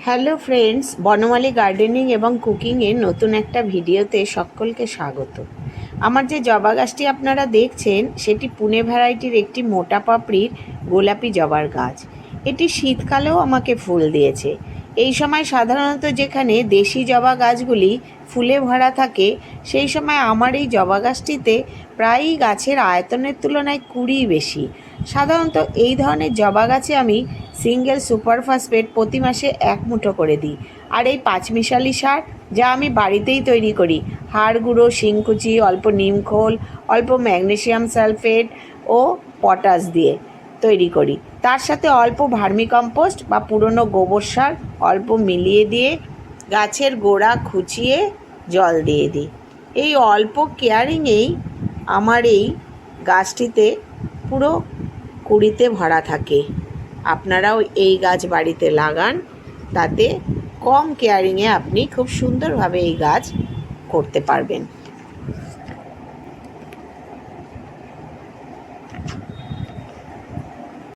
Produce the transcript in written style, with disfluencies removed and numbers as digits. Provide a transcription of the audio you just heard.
Hello friends, বনমালী gardening এবং কুকিংয়ের নতুন একটা ভিডিওতে সকলকে স্বাগত। আমার যে জবা গাছটি আপনারা দেখছেন সেটি পুনে ভ্যারাইটির একটি মোটা পাপড়ির গোলাপি জবার গাছ। এটি শীতকালেও আমাকে ফুল দিয়েছে। এই সময় সাধারণত যেখানে দেশি জবা গাছগুলি ফুলে ভরা থাকে, সেই সময় আমার এই জবা গাছটিতে প্রায়ই গাছের আয়তনের তুলনায় 20 বেশি। সাধারণত এই ধরনের জবা গাছে আমি সিঙ্গেল সুপার ফসফেট প্রতি মাসে 1 মুঠো করে দিই। আর এই 5 মিশালি সার, যা আমি বাড়িতেই তৈরি করি, হাড় গুঁড়ো, শিংকুচি, অল্প নিমখোল, অল্প ম্যাগনেসিয়াম সালফেট ও পটাশ দিয়ে তৈরি করি। তার সাথে অল্প ভার্মিকম্পোস্ট বা পুরনো গোবর সার অল্প মিলিয়ে দিয়ে গাছের গোড়া খুঁচিয়ে জল দিয়ে দিই। এই অল্প কেয়ারিংয়েই আমার এই গাছটিতে পুরো কুঁড়িতে ভরা থাকে। আপনারাও এই গাছ বাড়িতে লাগান, তাতে কম কেয়ারিংয়ে আপনি খুব সুন্দরভাবে এই গাছ করতে পারবেন।